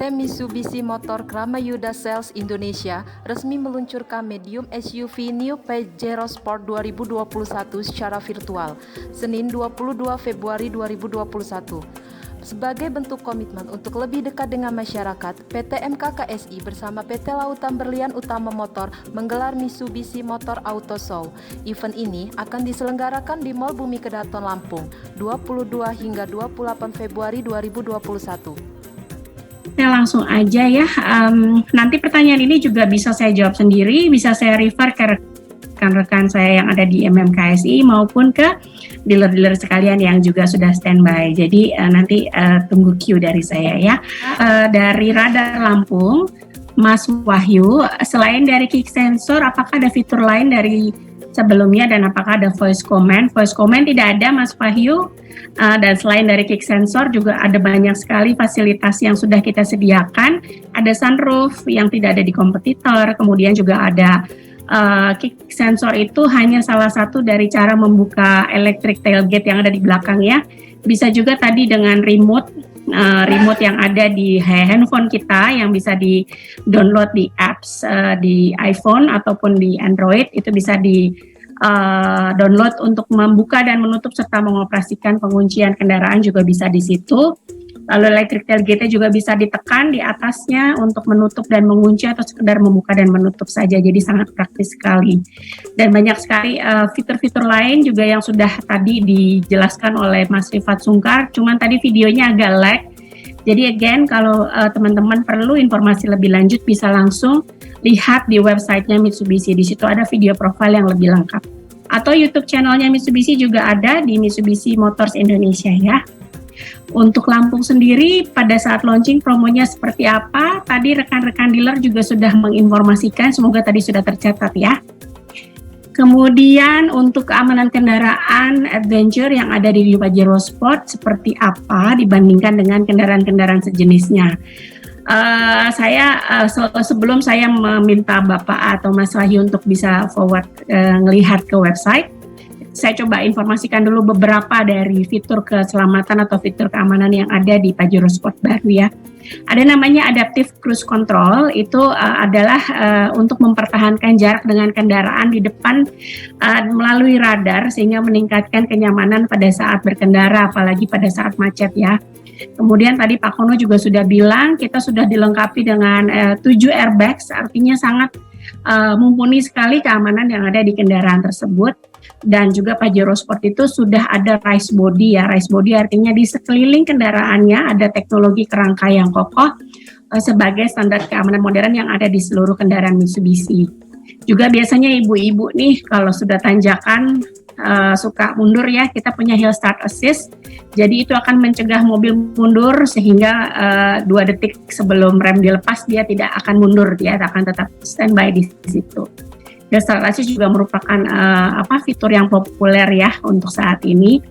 PT Mitsubishi Motor Kramayuda Sales Indonesia resmi meluncurkan medium SUV New Pajero Sport 2021 secara virtual, Senin 22 Februari 2021. Sebagai bentuk komitmen untuk lebih dekat dengan masyarakat, PT MKKSI bersama PT Lautan Berlian Utama Motor menggelar Mitsubishi Motor Auto Show. Event ini akan diselenggarakan di Mall Bumi Kedaton Lampung, 22 hingga 28 Februari 2021. Saya langsung aja ya, nanti pertanyaan ini juga bisa saya jawab sendiri, bisa saya refer ke rekan-rekan saya yang ada di MMKSI maupun ke dealer-dealer sekalian yang juga sudah standby. Jadi nanti tunggu queue dari saya ya. Dari Radar Lampung, Mas Wahyu, selain dari kick sensor, apakah ada fitur lain dari sebelumnya dan apakah ada voice comment? Voice comment tidak ada, Mas Wahyu. Dan selain dari kick sensor juga ada banyak sekali fasilitas yang sudah kita sediakan. Ada sunroof yang tidak ada di kompetitor, kemudian juga ada kick sensor itu hanya salah satu dari cara membuka electric tailgate yang ada di belakang ya. Bisa juga tadi dengan remote yang ada di handphone kita yang bisa di download di apps di iPhone ataupun di Android, itu bisa di download untuk membuka dan menutup serta mengoperasikan penguncian kendaraan juga bisa di situ. Lalu electric tailgate juga bisa ditekan di atasnya untuk menutup dan mengunci atau sekedar membuka dan menutup saja. Jadi sangat praktis sekali. Dan banyak sekali fitur-fitur lain juga yang sudah tadi dijelaskan oleh Mas Rifat Sungkar. Cuman tadi videonya agak lag. Jadi again, kalau teman-teman perlu informasi lebih lanjut bisa langsung lihat di websitenya Mitsubishi. Di situ ada video profile yang lebih lengkap. Atau YouTube channelnya Mitsubishi juga ada di Mitsubishi Motors Indonesia ya. Untuk Lampung sendiri pada saat launching promonya seperti apa? Tadi rekan-rekan dealer juga sudah menginformasikan, semoga tadi sudah tercatat ya. Kemudian untuk keamanan kendaraan adventure yang ada di New Pajero Sport seperti apa dibandingkan dengan kendaraan-kendaraan sejenisnya. Sebelum saya meminta Bapak atau Mas Wahyu untuk bisa forward ngelihat ke website, saya coba informasikan dulu beberapa dari fitur keselamatan atau fitur keamanan yang ada di Pajero Sport baru ya. Ada namanya Adaptive Cruise Control, itu adalah untuk mempertahankan jarak dengan kendaraan di depan melalui radar sehingga meningkatkan kenyamanan pada saat berkendara, apalagi pada saat macet ya. Kemudian tadi Pak Kono juga sudah bilang kita sudah dilengkapi dengan 7 airbags, artinya sangat mumpuni sekali keamanan yang ada di kendaraan tersebut. Dan juga Pajero Sport itu sudah ada race body ya. Race body artinya di sekeliling kendaraannya ada teknologi kerangka yang kokoh sebagai standar keamanan modern yang ada di seluruh kendaraan Mitsubishi. Juga biasanya ibu-ibu nih kalau sudah tanjakan suka mundur ya, kita punya Hill Start Assist. Jadi itu akan mencegah mobil mundur sehingga 2 detik sebelum rem dilepas dia tidak akan mundur, dia akan tetap standby di situ. Hill Start Assist juga merupakan fitur yang populer ya untuk saat ini.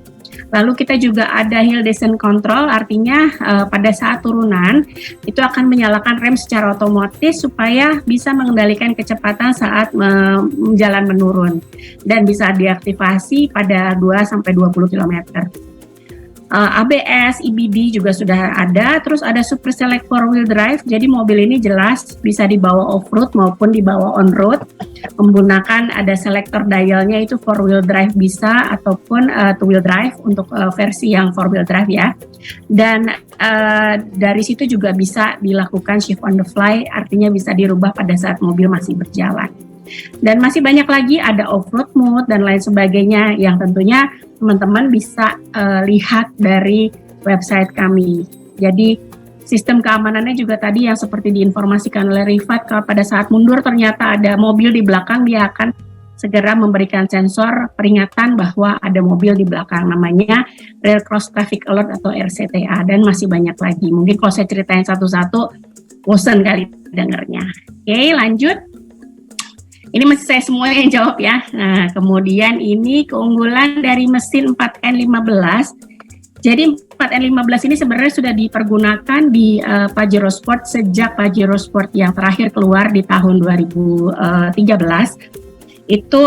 Lalu kita juga ada Hill Descent Control, artinya pada saat turunan itu akan menyalakan rem secara otomatis supaya bisa mengendalikan kecepatan saat jalan menurun dan bisa diaktifasi pada 2-20 km. ABS, EBD juga sudah ada, terus ada Super Select 4-wheel drive, jadi mobil ini jelas bisa dibawa off-road maupun dibawa on-road, menggunakan ada selector dialnya itu 4-wheel drive bisa, ataupun 2-wheel drive untuk versi yang 4-wheel drive ya, dan dari situ juga bisa dilakukan shift on the fly, artinya bisa dirubah pada saat mobil masih berjalan. Dan masih banyak lagi, ada off-road mode dan lain sebagainya yang tentunya teman-teman bisa lihat dari website kami. Jadi sistem keamanannya juga tadi yang seperti diinformasikan oleh Rifat, kalau pada saat mundur ternyata ada mobil di belakang, dia akan segera memberikan sensor peringatan bahwa ada mobil di belakang, namanya Rail Cross Traffic Alert atau RCTA, dan masih banyak lagi. Mungkin kalau saya ceritain satu-satu bosan kali dengarnya. Oke, lanjut. Ini masih saya semua yang jawab ya. Nah, kemudian ini keunggulan dari mesin 4N15. Jadi 4N15 ini sebenarnya sudah dipergunakan di Pajero Sport sejak Pajero Sport yang terakhir keluar di tahun 2013. Itu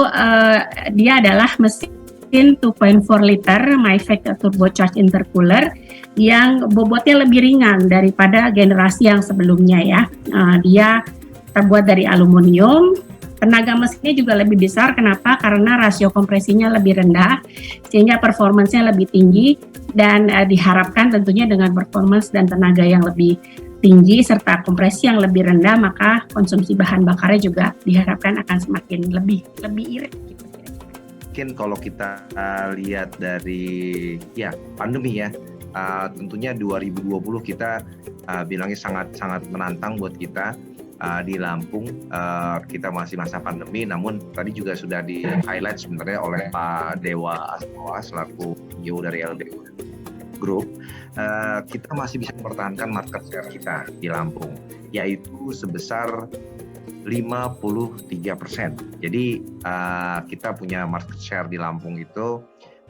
dia adalah mesin 2.4 liter Myfec turbocharged intercooler yang bobotnya lebih ringan daripada generasi yang sebelumnya ya. Dia terbuat dari aluminium, tenaga mesinnya juga lebih besar. Kenapa? Karena rasio kompresinya lebih rendah, sehingga performance-nya lebih tinggi, dan diharapkan tentunya dengan performance dan tenaga yang lebih tinggi serta kompresi yang lebih rendah, maka konsumsi bahan bakarnya juga diharapkan akan semakin lebih irit gitu. Mungkin kalau kita lihat dari pandemi ya, tentunya 2020 kita bilangnya sangat menantang buat kita. Di Lampung kita masih masa pandemi, namun tadi juga sudah di highlight sebenarnya oleh Pak Dewa Astawa selaku CEO dari LBU Group. Kita masih bisa mempertahankan market share kita di Lampung, yaitu sebesar 53%. Jadi kita punya market share di Lampung itu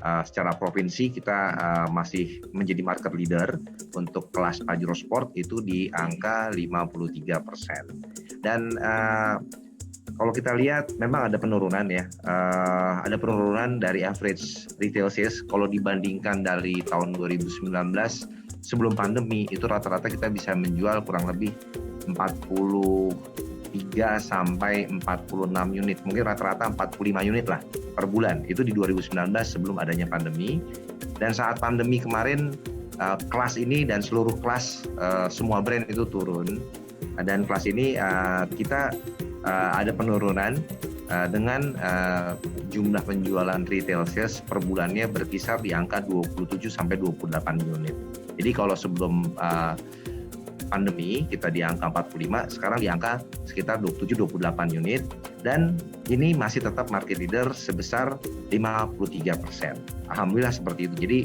secara provinsi kita masih menjadi market leader untuk kelas Pajero Sport itu di angka 53%. Dan kalau kita lihat memang ada penurunan ya, ada penurunan dari average retail sales kalau dibandingkan dari tahun 2019 sebelum pandemi, itu rata-rata kita bisa menjual kurang lebih 43 sampai 46 unit, mungkin rata-rata 45 unit lah per bulan, itu di 2019 sebelum adanya pandemi. Dan saat pandemi kemarin kelas ini dan seluruh kelas semua brand itu turun, dan kelas ini kita ada penurunan dengan jumlah penjualan retail sales per bulannya berkisar di angka 27 sampai 28 unit. Jadi kalau sebelum pandemi kita di angka 45, sekarang di angka sekitar 27-28 unit, dan ini masih tetap market leader sebesar 53%. Alhamdulillah seperti itu. Jadi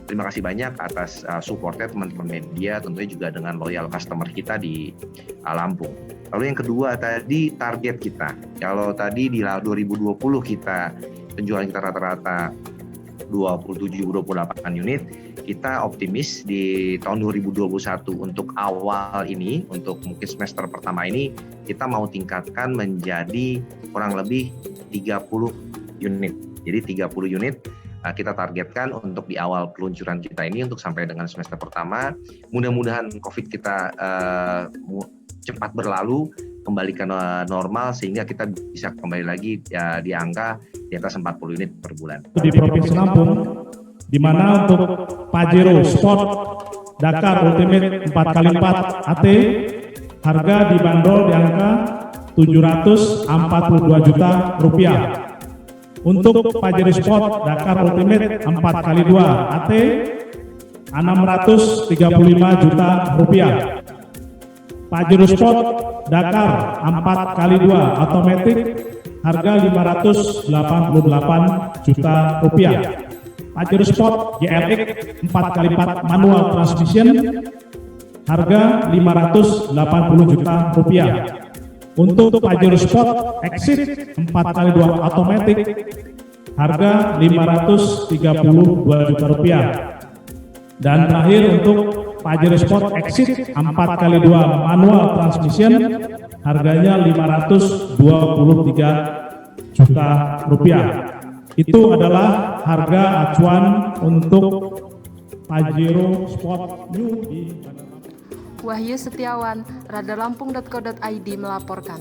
terima kasih banyak atas supportnya teman-teman media, tentunya juga dengan loyal customer kita di Lampung. Lalu yang kedua tadi target kita. Kalau tadi di 2020 kita penjualan kita rata-rata 27-28 unit, kita optimis di tahun 2021 untuk awal ini, untuk mungkin semester pertama ini, kita mau tingkatkan menjadi kurang lebih 30 unit. Jadi 30 unit kita targetkan untuk di awal peluncuran kita ini untuk sampai dengan semester pertama. Mudah-mudahan COVID kita cepat berlalu, kembali ke normal sehingga kita bisa kembali lagi di angka di atas 40 unit per bulan. Di Provinsi Lampung, di mana untuk Pajero Sport Dakar Ultimate 4x4 AT harga dibanderol di angka 742 juta rupiah. Untuk Pajero Sport Dakar Ultimate 4x2 AT 635 juta rupiah. Pajero Sport Dakar 4x2 Automatic harga 588 juta rupiah. Pajero Sport GLX 4x4 Manual Transmission harga 580 juta rupiah. Untuk Pajero Sport Exit 4x2 Automatic harga 532 juta rupiah. Dan terakhir untuk Pajero Sport Exit 4x2 Manual Transmission harganya 523 juta rupiah. Itu adalah harga acuan untuk Pajero Sport New di Wahyu Setiawan, radalampung.co.id melaporkan.